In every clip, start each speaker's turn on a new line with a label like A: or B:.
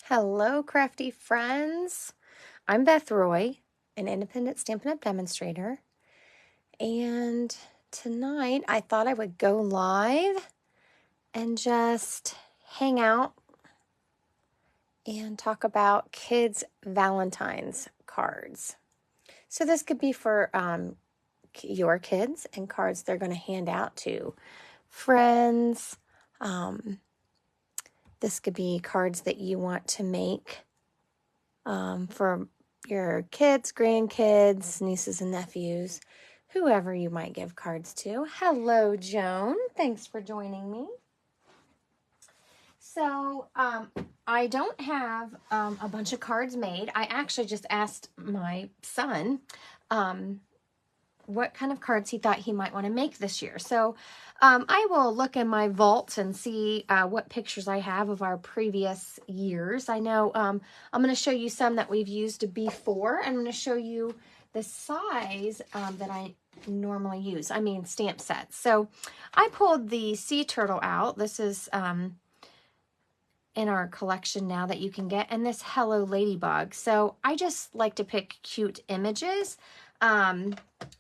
A: Hello, crafty friends. I'm Beth Roy, an independent Stampin' Up! Demonstrator. And tonight I thought I would go live and just hang out and talk about kids' Valentine's cards. So this could be for your kids and cards they're going to hand out to friends. This could be cards that you want to make for your kids, grandkids, nieces and nephews, whoever you might give cards to. Hello, Joan. Thanks for joining me. So, I don't have a bunch of cards made. I actually just asked my son what kind of cards he thought he might want to make this year. So I will look in my vault and see what pictures I have of our previous years. I know I'm going to show you some that we've used before. I'm going to show you the size that I normally use. I mean stamp sets. So I pulled the sea turtle out. This is in our collection now that you can get, and this Hello Ladybug. So I just like to pick cute images.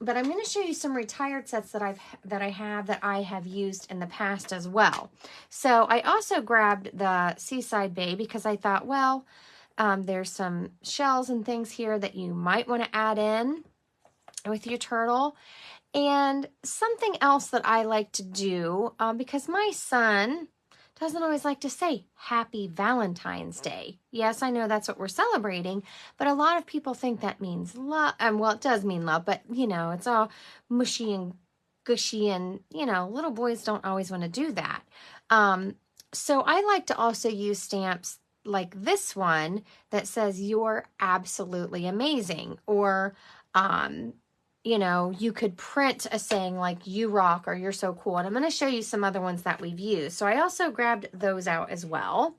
A: But I'm going to show you some retired sets that I have used in the past as well. So I also grabbed the Seaside Bay because I thought, well, there's some shells and things here that you might want to add in with your turtle. And something else that I like to do, because my son doesn't always like to say Happy Valentine's Day. Yes, I know that's what we're celebrating, but a lot of people think that means love. Well, it does mean love, but, you know, it's all mushy and gushy, and, you know, little boys don't always want to do that. So I like to also use stamps like this one that says, "You're absolutely amazing," or, you know, you could print a saying like "You rock" or "You're so cool." And I'm going to show you some other ones that we've used. So I also grabbed those out as well.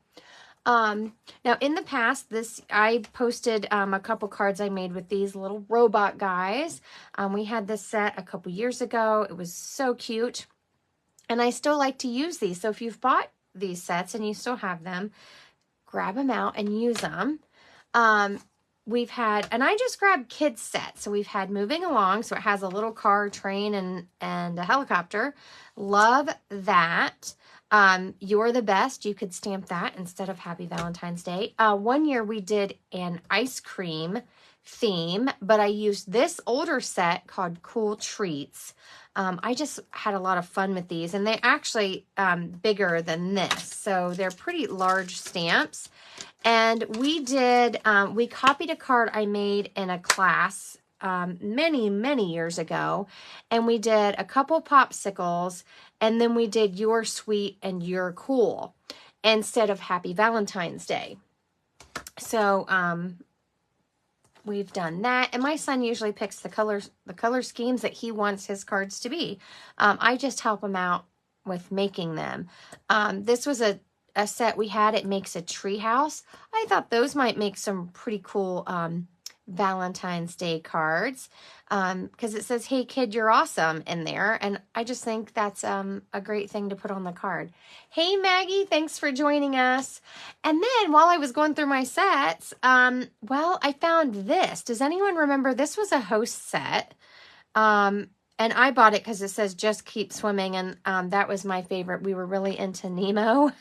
A: Now in the past, I posted a couple cards I made with these little robot guys. We had this set a couple years ago. It was so cute. And I still like to use these. So if you've bought these sets and you still have them, grab them out and use them. We've had, and I just grabbed kids sets. So we've had Moving Along. So it has a little car, train, and a helicopter. Love that. You're the Best. You could stamp that instead of Happy Valentine's Day. One year we did an ice cream theme, but I used this older set called Cool Treats. I just had a lot of fun with these, and they're actually bigger than this. So they're pretty large stamps. And we copied a card I made in a class many, many years ago. And we did a couple popsicles, and then we did "You're sweet and you're cool" instead of Happy Valentine's Day. So we've done that. And my son usually picks the color schemes that he wants his cards to be. I just help him out with making them. This was a set we had. It makes a tree house. I thought those might make some pretty cool Valentine's Day cards because it says, "Hey kid, you're awesome" in there, and I just think that's a great thing to put on the card. Hey Maggie, thanks for joining us. And then while I was going through my sets, well, I found this. Does anyone remember? This was a host set, and I bought it because it says "Just Keep Swimming," and that was my favorite. We were really into Nemo.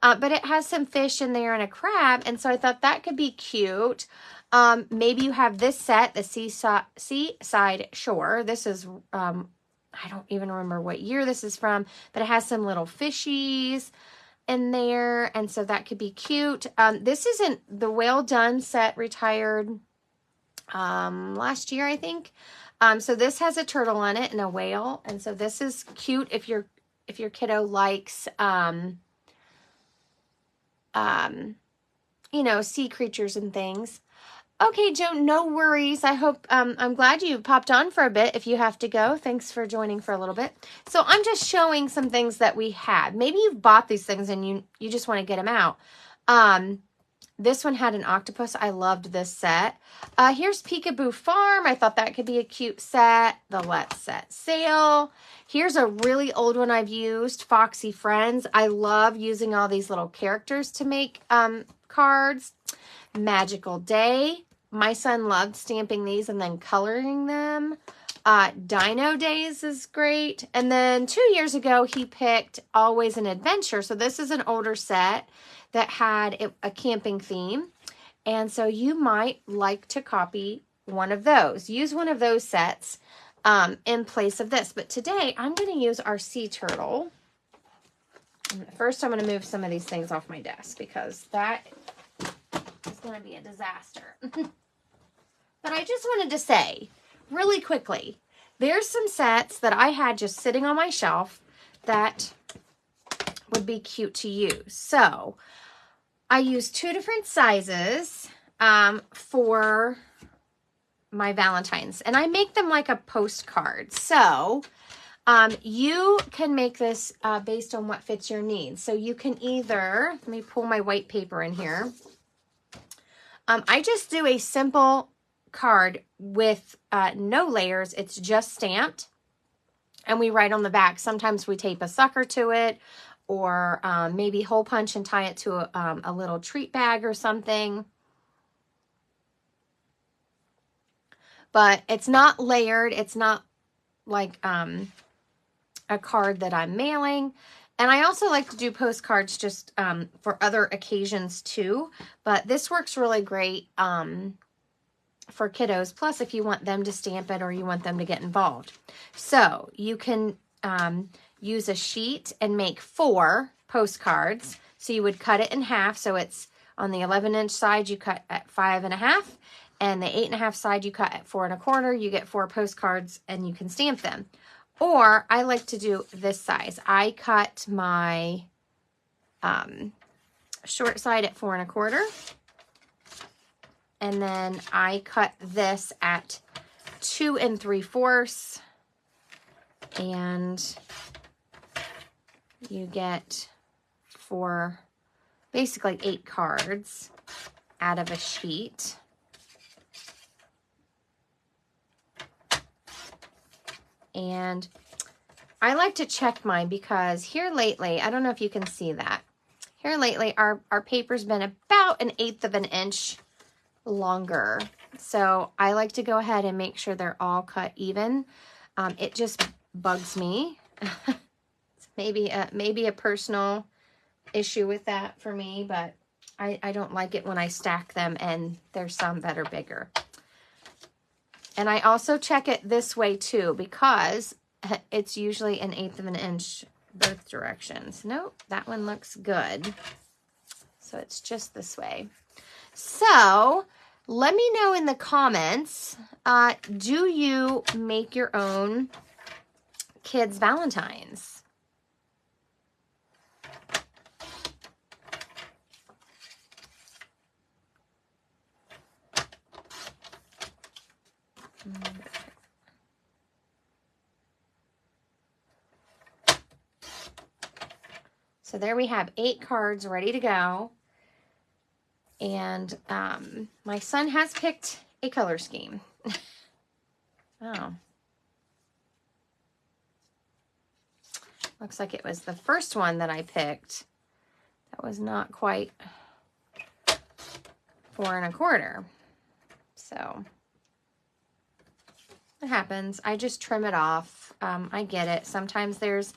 A: But it has some fish in there and a crab, and so I thought that could be cute. Maybe you have this set, the Seaside Shore. This is, I don't even remember what year this is from, but it has some little fishies in there, and so that could be cute. This isn't the Well Done set, retired last year, I think. So this has a turtle on it and a whale, and so this is cute if your kiddo likes you know, sea creatures and things. Okay, Joe, no worries. I hope, I'm glad you popped on for a bit if you have to go. Thanks for joining for a little bit. So I'm just showing some things that we have. Maybe you've bought these things and you just want to get them out. This one had an octopus. I loved this set. Here's Peekaboo Farm. I thought that could be a cute set. The Let's Set Sail. Here's a really old one I've used, Foxy Friends. I love using all these little characters to make cards. Magical Day. My son loved stamping these and then coloring them. Dino Days is great. And then 2 years ago, he picked Always an Adventure. So this is an older set that had a camping theme. And so you might like to copy one of those. Use one of those sets in place of this. But today, I'm going to use our sea turtle. First, I'm going to move some of these things off my desk because that is going to be a disaster. But I just wanted to say, really quickly, there's some sets that I had just sitting on my shelf that would be cute to use. So I used 2 different sizes for my Valentines, and I make them like a postcard. So you can make this based on what fits your needs. So you can either, let me pull my white paper in here. I just do a simple card with no layers. It's just stamped, and we write on the back. Sometimes we tape a sucker to it, or maybe hole punch and tie it to a little treat bag or something. But it's not layered. It's not like a card that I'm mailing. And I also like to do postcards just for other occasions too. But this works really great for kiddos. Plus, if you want them to stamp it or you want them to get involved. So you can use a sheet and make 4 postcards. So you would cut it in half. So it's on the 11-inch side, you cut at 5.5. And the 8.5 side, you cut at 4.25. You get 4 postcards and you can stamp them. Or I like to do this size. I cut my short side at 4.25. And then I cut this at 2 3/4. And you get basically 8 cards out of a sheet. And I like to check mine because here lately, I don't know if you can see that. Here lately, our paper's been about 1/8 of an inch longer. So I like to go ahead and make sure they're all cut even. It just bugs me. It's maybe a personal issue with that for me, but I don't like it when I stack them and there's some that are bigger. And I also check it this way too, because it's usually 1/8 of an inch both directions. Nope, that one looks good. So it's just this way. So let me know in the comments, do you make your own kids' Valentines? So there we have 8 cards ready to go. And my son has picked a color scheme. Oh. Looks like it was the first one that I picked. That was not quite 4.25. So it happens. I just trim it off. I get it. Sometimes there's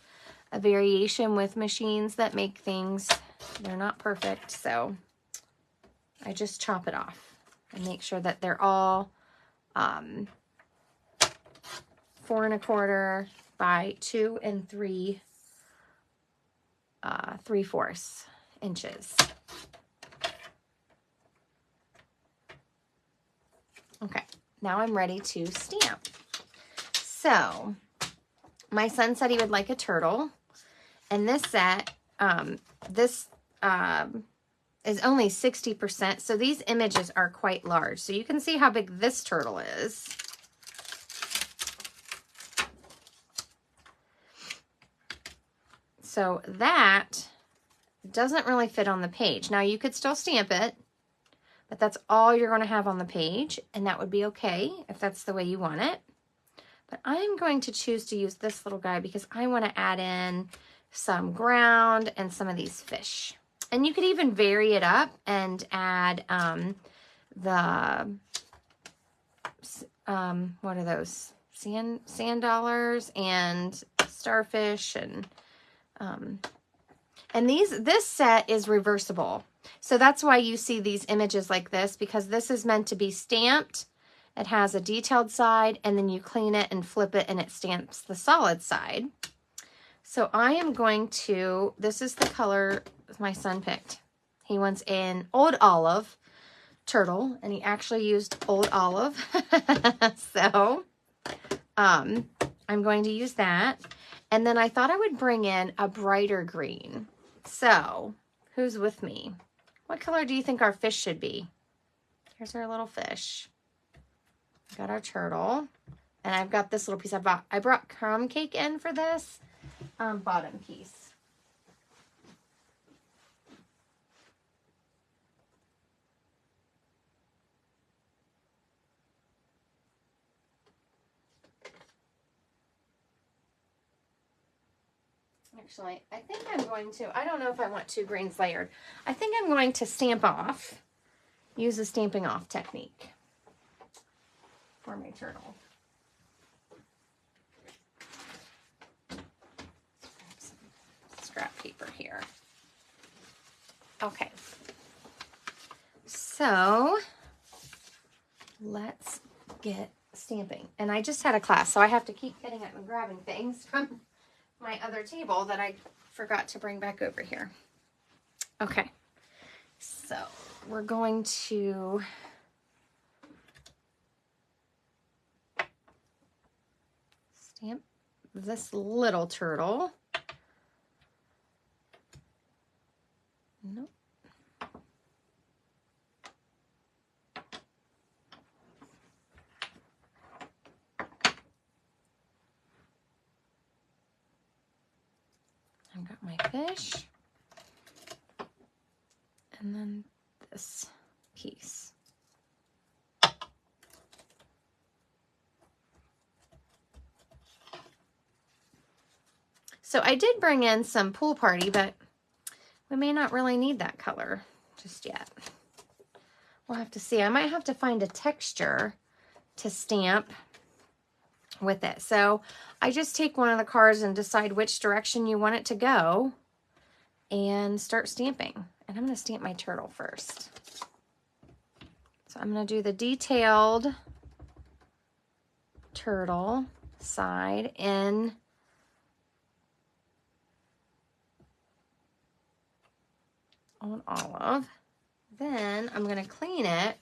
A: a variation with machines that make things, they're not perfect. So I just chop it off and make sure that they're all 4.25 by 2 3/4 inches. Okay, now I'm ready to stamp. So my son said he would like a turtle, and this set, is only 60%, so these images are quite large. So you can see how big this turtle is. So that doesn't really fit on the page. Now you could still stamp it, but that's all you're going to have on the page, and that would be okay if that's the way you want it. But I'm going to choose to use this little guy because I want to add in some ground and some of these fish. And you could even vary it up and add what are those? Sand dollars and starfish and this set is reversible. So that's why you see these images like this, because this is meant to be stamped. It has a detailed side, and then you clean it and flip it, and it stamps the solid side. So I am going to, this is the color my son picked. He wants an old olive turtle, and he actually used old olive. So I'm going to use that. And then I thought I would bring in a brighter green. So who's with me? What color do you think our fish should be? Here's our little fish. Got our turtle. And I've got this little piece I brought crumb cake in for this bottom piece. Actually, I think I'm going to, I don't know if I want 2 greens layered. I think I'm going to stamp off, use the stamping off technique for my turtle. Scrap paper here. Okay. So let's get stamping. And I just had a class, so I have to keep getting up and grabbing things from my other table that I forgot to bring back over here. Okay, so we're going to stamp this little turtle. Nope. I've got my fish, and then this piece. So I did bring in some Pool Party, but we may not really need that color just yet. We'll have to see. I might have to find a texture to stamp with it. So I just take one of the cards and decide which direction you want it to go and start stamping. And I'm going to stamp my turtle first. So I'm going to do the detailed turtle side in on olive. Then I'm going to clean it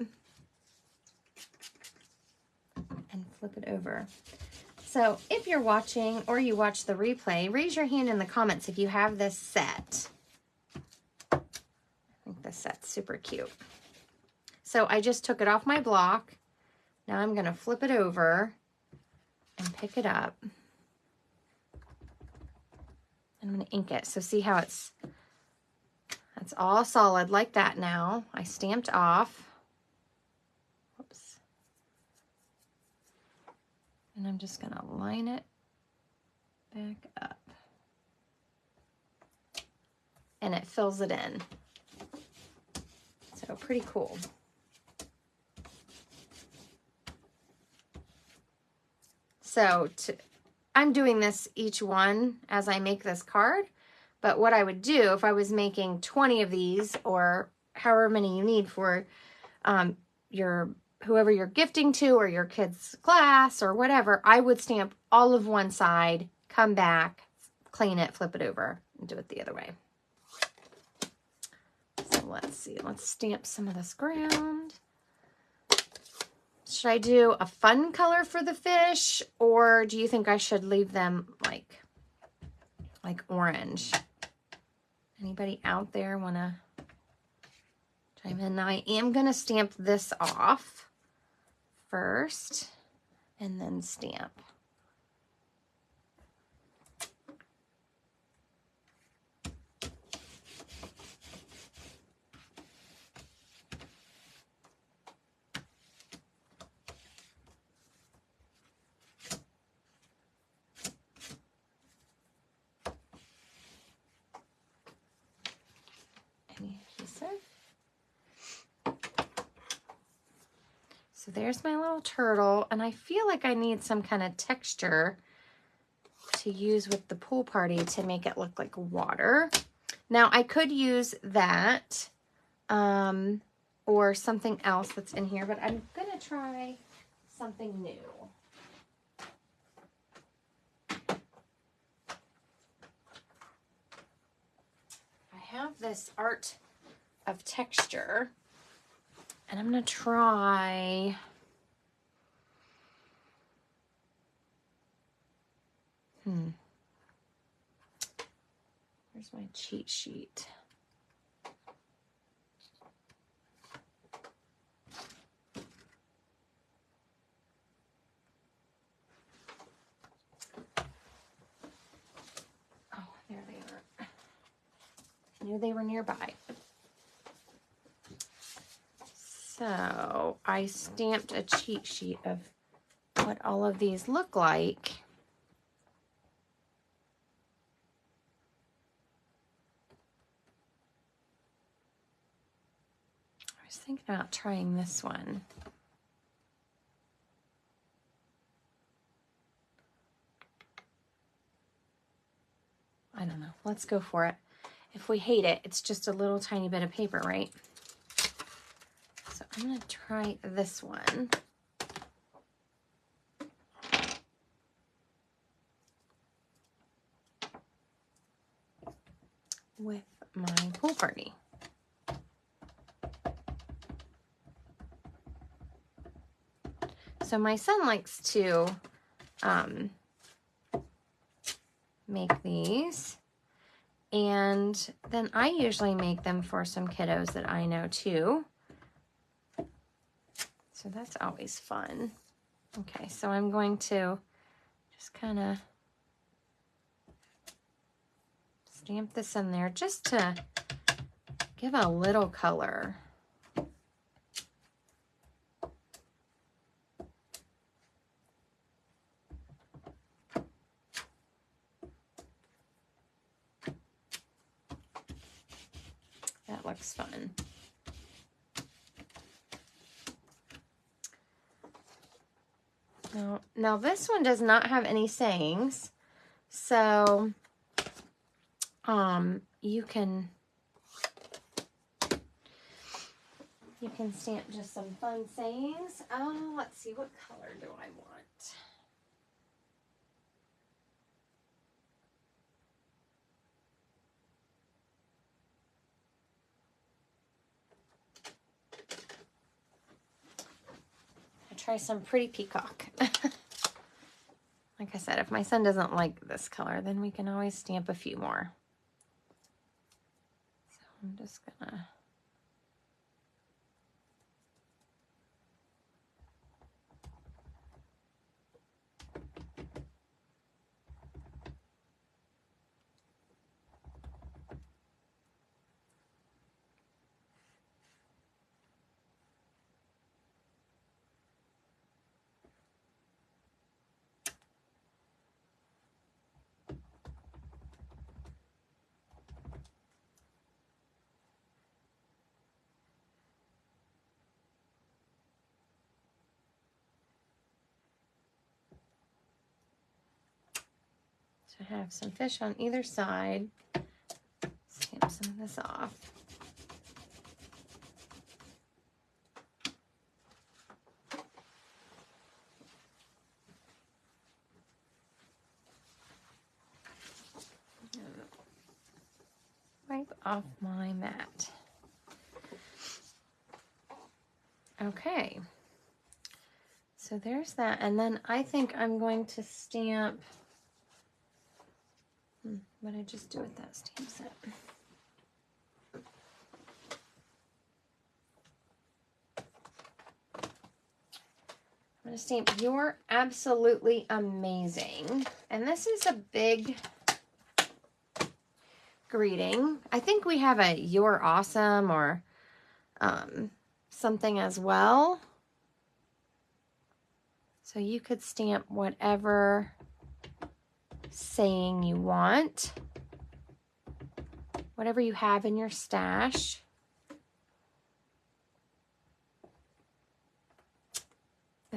A: and flip it over. So if you're watching or you watch the replay, raise your hand in the comments if you have this set. I think this set's super cute. So I just took it off my block. Now I'm going to flip it over and pick it up. I'm going to ink it. So see how it's all solid like that now. I stamped off. Whoops. And I'm just going to line it back up. And it fills it in. So pretty cool. So I'm doing this each one as I make this card. But what I would do if I was making 20 of these, or however many you need for whoever you're gifting to, or your kid's class or whatever, I would stamp all of one side, come back, clean it, flip it over, and do it the other way. So let's see. Let's stamp some of this ground. Should I do a fun color for the fish, or do you think I should leave them like orange? Anybody out there want to chime in? Now I am going to stamp this off first and then stamp. So there's my little turtle, and I feel like I need some kind of texture to use with the pool party to make it look like water. Now I could use that or something else that's in here, but I'm gonna try something new. I have this art of texture, and I'm gonna try where's my cheat sheet? Oh, there they are. I knew they were nearby. So I stamped a cheat sheet of what all of these look like. I was thinking about trying this one. I don't know. Let's go for it. If we hate it, it's just a little tiny bit of paper, right? So I'm going to try this one. With my pool party. So my son likes to make these, and then I usually make them for some kiddos that I know too. So that's always fun. Okay, so I'm going to just kind of stamp this in there just to give a little color. That looks fun. Now this one does not have any sayings, so you can stamp just some fun sayings. Let's see, what color do I want? Try some pretty peacock. Like I said, if my son doesn't like this color, then we can always stamp a few more. So I'm just gonna have some fish on either side. Stamp some of this off. Wipe off my mat. Okay. So there's that. And then I think I'm going to stamp. What did I just do with that stamp set? I'm going to stamp "You're absolutely amazing." And this is a big greeting. I think we have a "You're awesome" or something as well. So you could stamp whatever saying you want, whatever you have in your stash.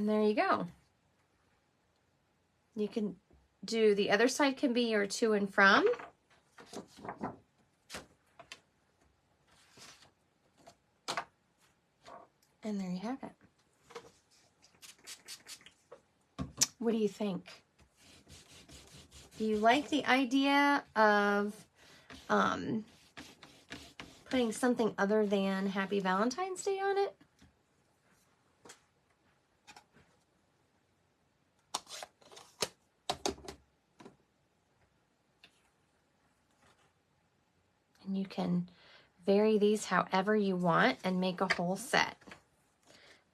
A: And there you go. You can do, the other side can be your to and from. And there you have it. What do you think? Do you like the idea of putting something other than Happy Valentine's Day on it? And you can vary these however you want and make a whole set.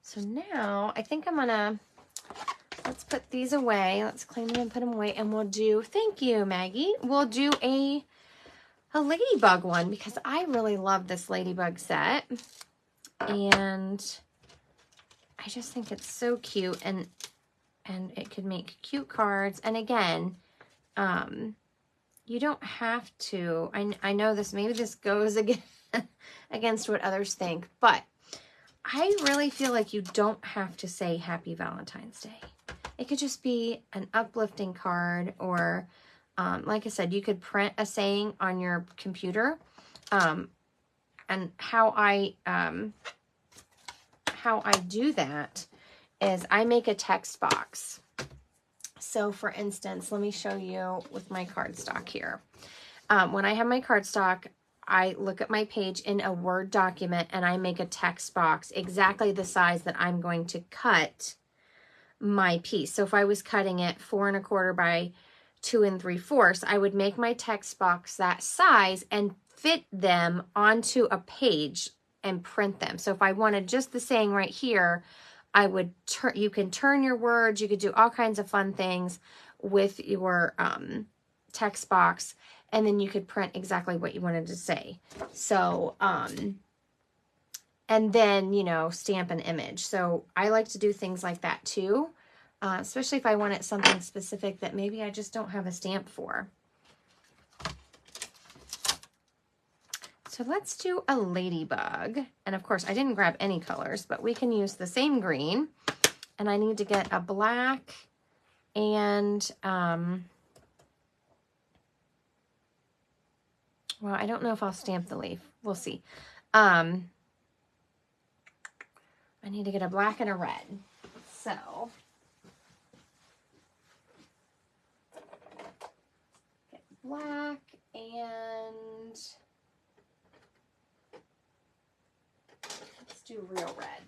A: So now I think I'm gonna, let's put these away. Let's clean them and put them away, and we'll do, thank you, Maggie. We'll do a ladybug one because I really love this ladybug set. And I just think it's so cute, and it could make cute cards. And again, you don't have to, I know this, maybe this goes against what others think, but I really feel like you don't have to say Happy Valentine's Day. It could just be an uplifting card, or like I said, you could print a saying on your computer. And how I do that is I make a text box. So for instance, let me show you with my cardstock here. When I have my cardstock, I look at my page in a Word document and I make a text box exactly the size that I'm going to cut my piece. So if I was cutting it 4 1/4 by 2 3/4, I would make my text box that size and fit them onto a page and print them. So if I wanted just the saying right here, I would you can turn your words, you could do all kinds of fun things with your text box, and then you could print exactly what you wanted to say. So, and then, you know, stamp an image. So I like to do things like that too, especially if I wanted something specific that maybe I just don't have a stamp for. So let's do a ladybug. And of course, I didn't grab any colors, but we can use the same green. And I need to get a black and, well, I don't know if I'll stamp the leaf. We'll see. I need to get a black and a red. So, get black and let's do real red.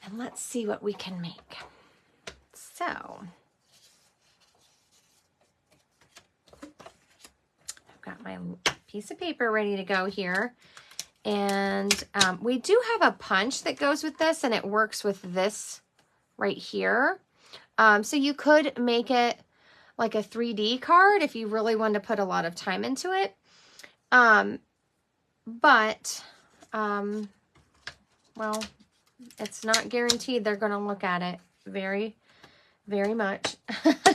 A: And let's see what we can make. So, I've got my piece of paper ready to go here. And we do have a punch that goes with this, and it works with this right here. So you could make it like a 3D card if you really wanted to put a lot of time into it. Well, it's not guaranteed they're going to look at it very, very much.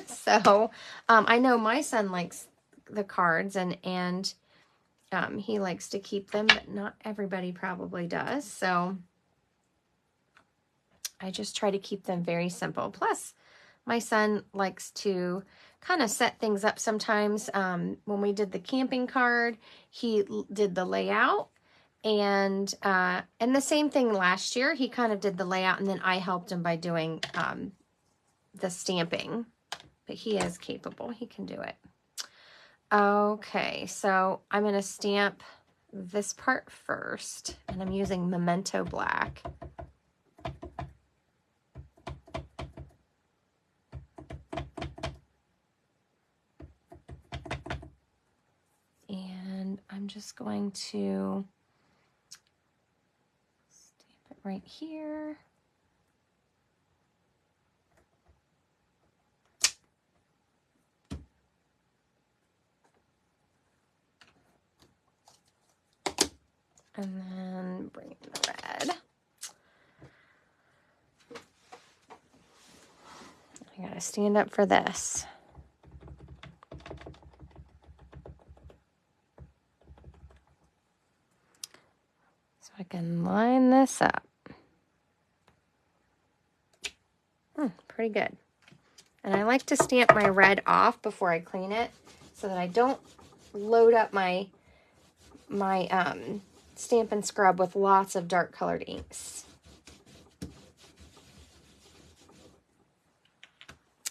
A: So I know my son likes the cards, and he likes to keep them, but not everybody probably does. So I just try to keep them very simple. Plus, my son likes to kind of set things up sometimes. When we did the camping card, he did the layout. And the same thing last year. He kind of did the layout, and then I helped him by doing the stamping. But he is capable. He can do it. Okay, so I'm going to stamp this part first, and I'm using Memento Black. And I'm just going to stamp it right here. And then bring in the red. I gotta stand up for this. So So I can line this up. Pretty good. And I like to stamp my red off before I clean it so that I don't load up my Stamp and Scrub with lots of dark colored inks.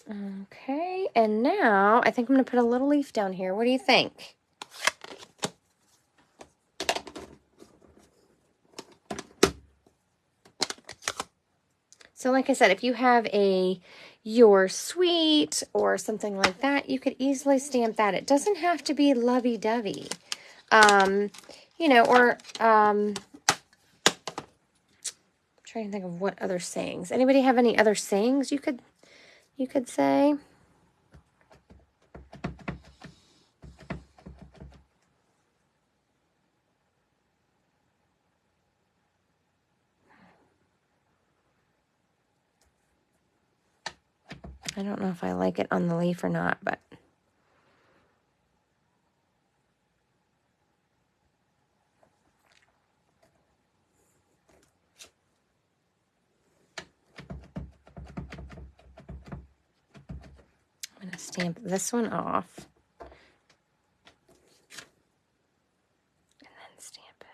A: Okay, and now I think I'm going to put a little leaf down here. What do you think? So like I said, if you have your sweet or something like that, you could easily stamp that. It doesn't have to be lovey-dovey. You know, or I'm trying to think of what other sayings. Anybody have any other sayings you could say? I don't know if I like it on the leaf or not, but I'm going to stamp this one off and then stamp it.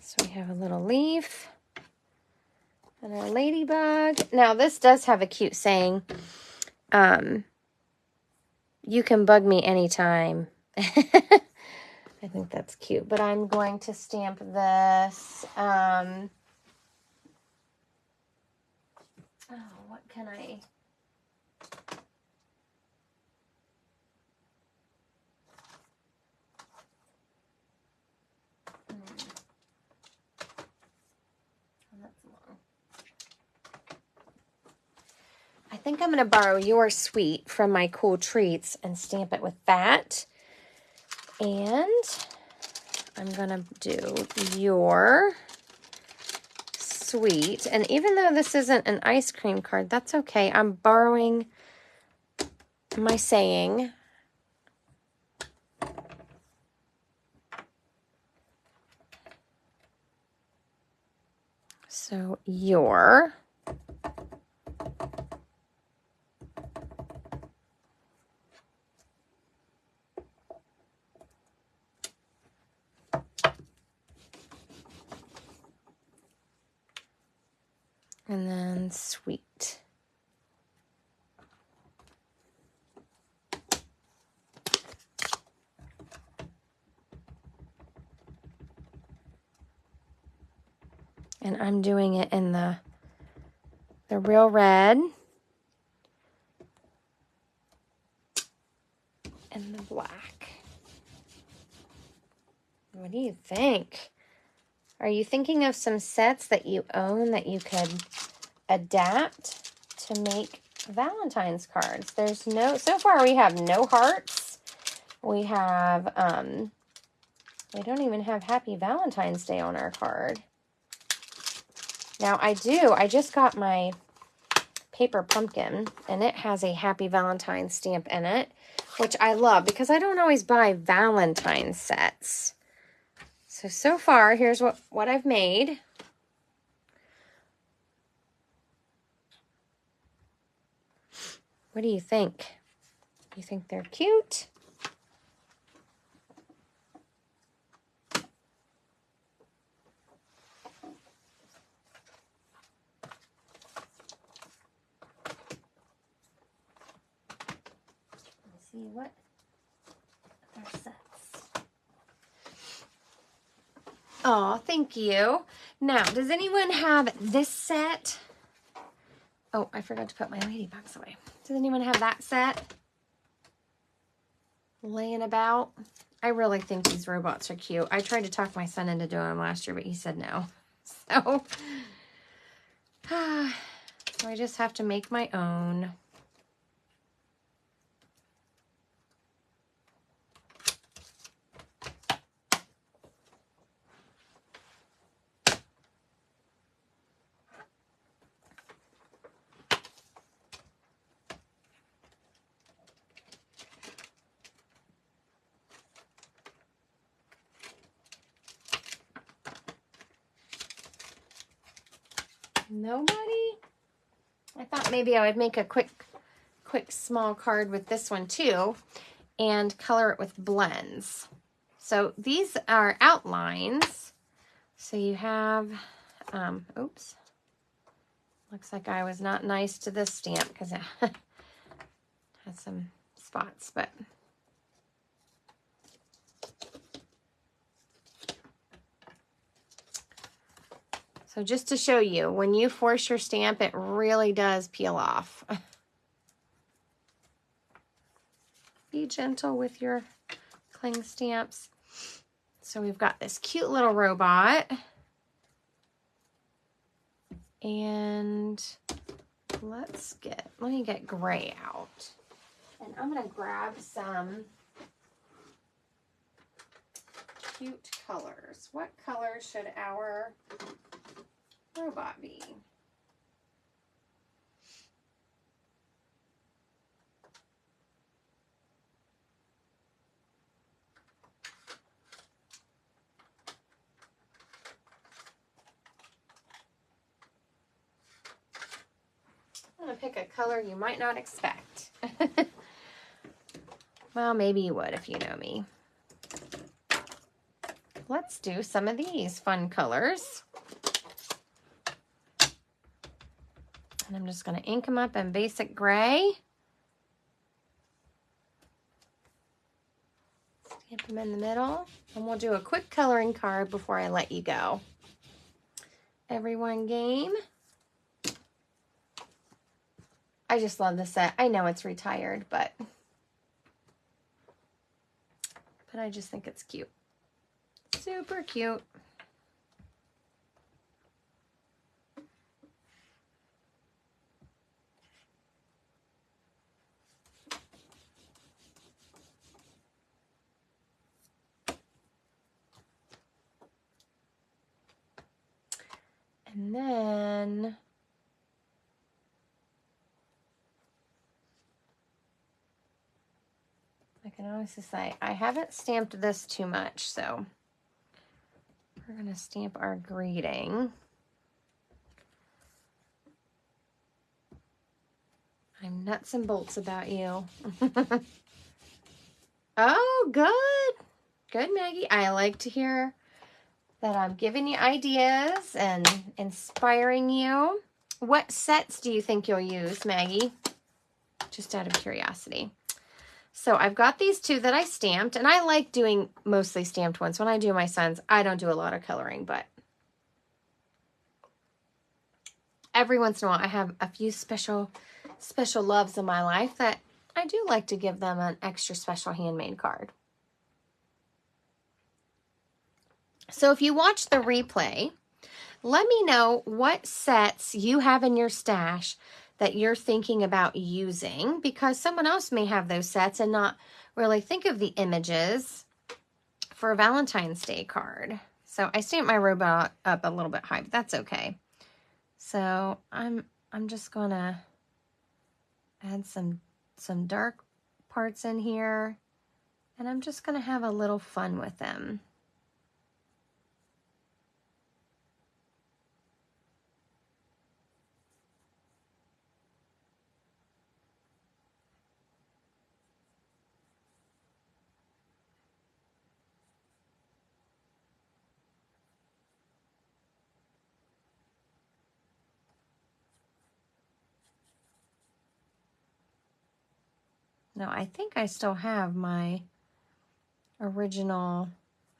A: So we have a little leaf and a ladybug. Now this does have a cute saying. You can bug me anytime. I think that's cute, but I'm going to stamp this. Oh, what can I? That's long. I think I'm going to borrow Your Sweet from my Cool Treats and stamp it with that. And I'm going to do Your Sweet. And even though this isn't an ice cream card, that's okay. I'm borrowing my saying. So Your. And then Sweet. And I'm doing it in the real red and the black. What do you think? Are you thinking of some sets that you own that you could adapt to make Valentine's cards? So far we have no hearts. We have, we don't even have Happy Valentine's Day on our card. Now I just got my paper pumpkin and it has a Happy Valentine's stamp in it, which I love because I don't always buy Valentine's sets. So far, here's what I've made. What do you think? You think they're cute? Let's see what other sets. Oh, thank you. Now, does anyone have this set? Oh, I forgot to put my ladybugs away. Does anyone have that set laying about? I really think these robots are cute. I tried to talk my son into doing them last year, but he said no. So I just have to make my own. Nobody? I thought maybe I would make a quick small card with this one too and color it with blends. So these are outlines. So you have, oops, looks like I was not nice to this stamp because it has some spots, but so just to show you, when you force your stamp, it really does peel off. Be gentle with your cling stamps. So we've got this cute little robot. And let me get gray out. And I'm going to grab some cute colors. What color should our robot be? I'm going to pick a color you might not expect. Well, maybe you would if you know me. Let's do some of these fun colors. And I'm just going to ink them up in basic gray. Stamp them in the middle. And we'll do a quick coloring card before I let you go. Everyone game? I just love the set. I know it's retired, but I just think it's cute. Super cute. And then I can honestly say I haven't stamped this too much, so we're going to stamp our greeting. I'm nuts and bolts about you. Oh, good. Good, Maggie. I like to hear that I'm giving you ideas and inspiring you. What sets do you think you'll use, Maggie? Just out of curiosity. So I've got these two that I stamped, and I like doing mostly stamped ones. When I do my sons, I don't do a lot of coloring, but every once in a while I have a few special loves in my life that I do like to give them an extra special handmade card. So if you watch the replay, let me know what sets you have in your stash that you're thinking about using, because someone else may have those sets and not really think of the images for a Valentine's Day card. So I stamped my robot up a little bit high, but that's okay. So I'm just gonna add some dark parts in here, and I'm just gonna have a little fun with them. Now, I think I still have my original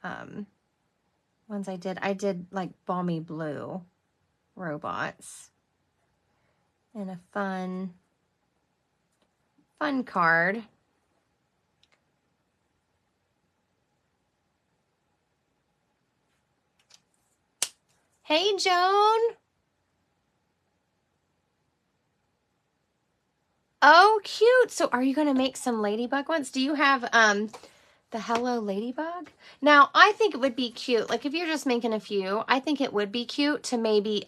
A: ones I did. I did like balmy blue robots and a fun card. Hey, Joan. Oh, cute. So are you going to make some ladybug ones? Do you have the Hello Ladybug? Now, I think it would be cute. Like if you're just making a few, I think it would be cute to maybe,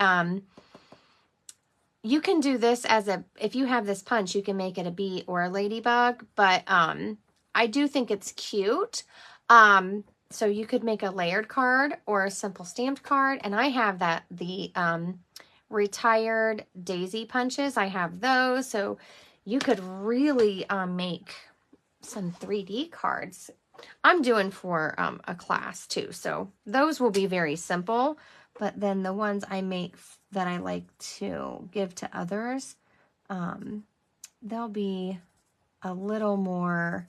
A: you can do this as if you have this punch, you can make it a bee or a ladybug, but I do think it's cute. So you could make a layered card or a simple stamped card. And I have the retired daisy punches. I have those. So you could really make some 3D cards. I'm doing for a class too. So those will be very simple. But then the ones I make that I like to give to others, they'll be a little more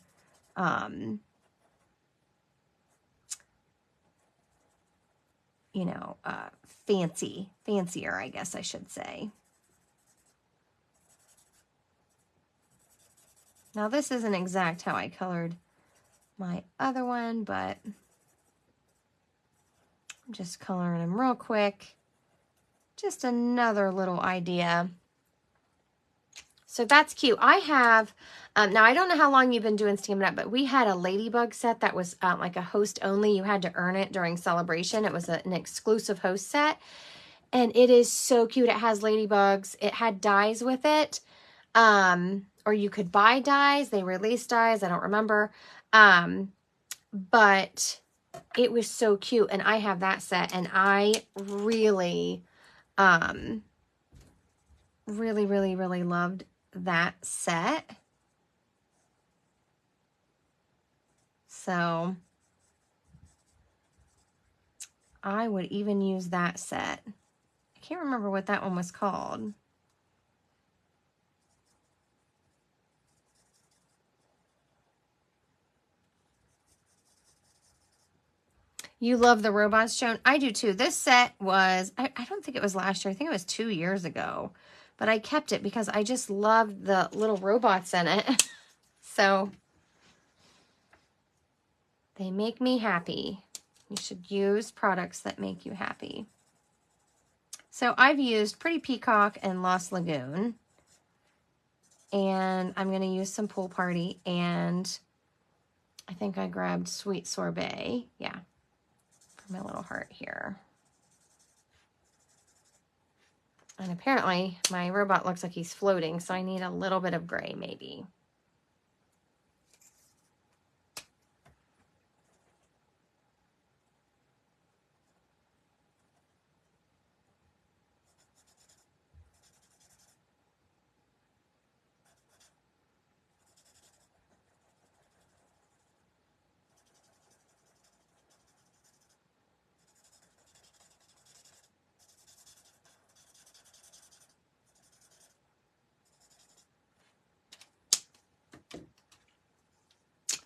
A: you know, fancier, I guess I should say. Now this isn't exact how I colored my other one, but I'm just coloring them real quick. Just another little idea. So that's cute. I have, now I don't know how long you've been doing Stand Up, but we had a ladybug set that was like a host only. You had to earn it during celebration. It was an exclusive host set. And it is so cute. It has ladybugs. It had dies with it. Or you could buy dies. They released dies. I don't remember. But it was so cute. And I have that set. And I really, really loved that set. So I would even use that set. I can't remember what that one was called. You love the robots, Joan? I do too. This set was, I don't think it was last year. I think it was 2 years ago. But I kept it because I just loved the little robots in it. So they make me happy. You should use products that make you happy. So I've used Pretty Peacock and Lost Lagoon. And I'm going to use some Pool Party. And I think I grabbed Sweet Sorbet. Yeah. For my little heart here. And apparently my robot looks like he's floating, so I need a little bit of gray maybe.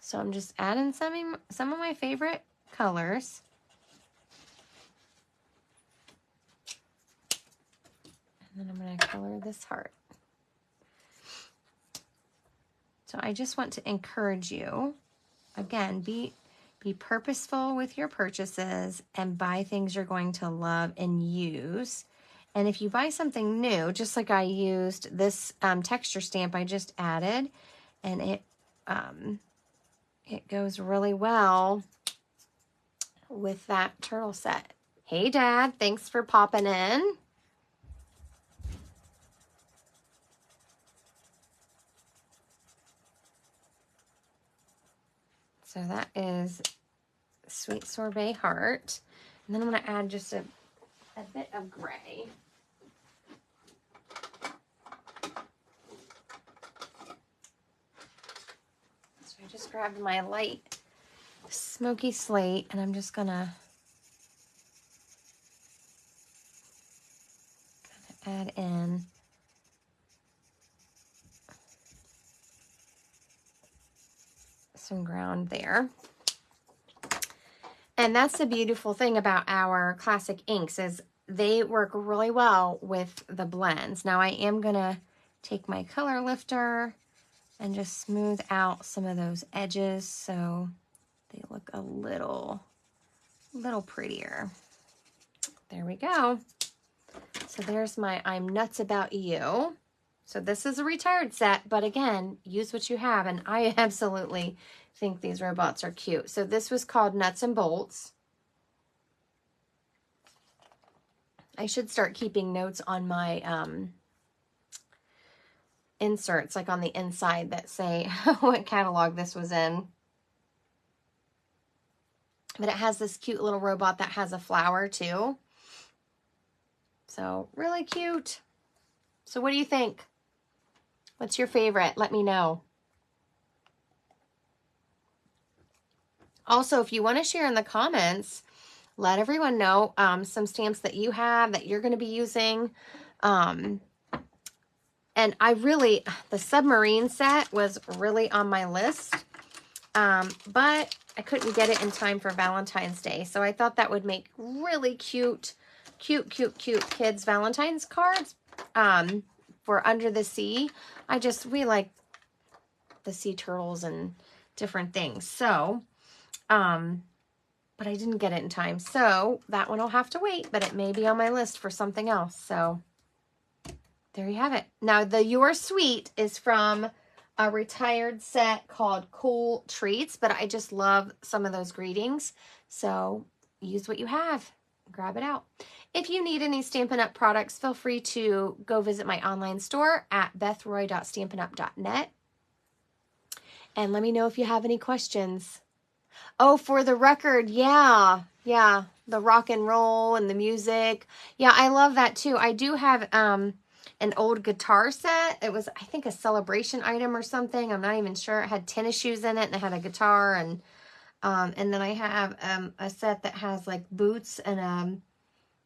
A: So I'm just adding some of my favorite colors. And then I'm going to color this heart. So I just want to encourage you, again, be purposeful with your purchases and buy things you're going to love and use. And if you buy something new, just like I used this texture stamp I just added, and it goes really well with that turtle set. Hey, Dad, thanks for popping in. So that is Sweet Sorbet Heart. And then I'm going to add just a bit of gray. So I just grabbed my light smoky slate, and I'm just going to add in some ground there. And that's the beautiful thing about our classic inks is they work really well with the blends. Now I am going to take my color lifter and just smooth out some of those edges so they look a little prettier. There we go. So there's my I'm Nuts About You. So this is a retired set, but again, use what you have. And I absolutely think these robots are cute. So this was called Nuts and Bolts. I should start keeping notes on my inserts, like on the inside that say what catalog this was in. But it has this cute little robot that has a flower too. So really cute. So what do you think? What's your favorite? Let me know. Also, if you want to share in the comments, let everyone know some stamps that you have that you're going to be using. And the submarine set was really on my list, but I couldn't get it in time for Valentine's Day. So I thought that would make really cute kids Valentine's cards for Under the Sea. We like the sea turtles and different things. So, but I didn't get it in time. So that one will have to wait, but it may be on my list for something else. So there you have it. Now the Your Sweet is from a retired set called Cool Treats, but I just love some of those greetings. So use what you have. Grab it out. If you need any Stampin' Up! Products, feel free to go visit my online store at bethroy.stampinup.net. And let me know if you have any questions. Oh, for the record, yeah, the rock and roll and the music. Yeah, I love that too. I do have an old guitar set. It was, I think, a celebration item or something. I'm not even sure. It had tennis shoes in it, and it had a guitar, and then I have a set that has like boots and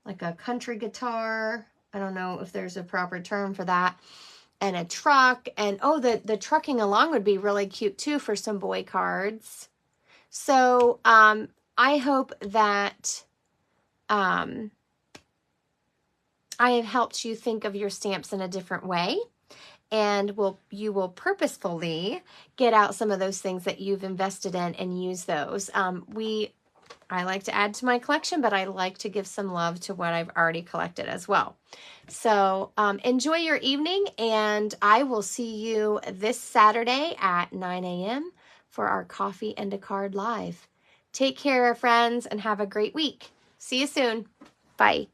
A: like a country guitar. I don't know if there's a proper term for that. And a truck. And oh, the trucking along would be really cute too for some boy cards. So I hope that I have helped you think of your stamps in a different way, and you will purposefully get out some of those things that you've invested in and use those. I like to add to my collection, but I like to give some love to what I've already collected as well. So enjoy your evening, and I will see you this Saturday at 9 a.m. for our Coffee and a Card Live. Take care, friends, and have a great week. See you soon. Bye.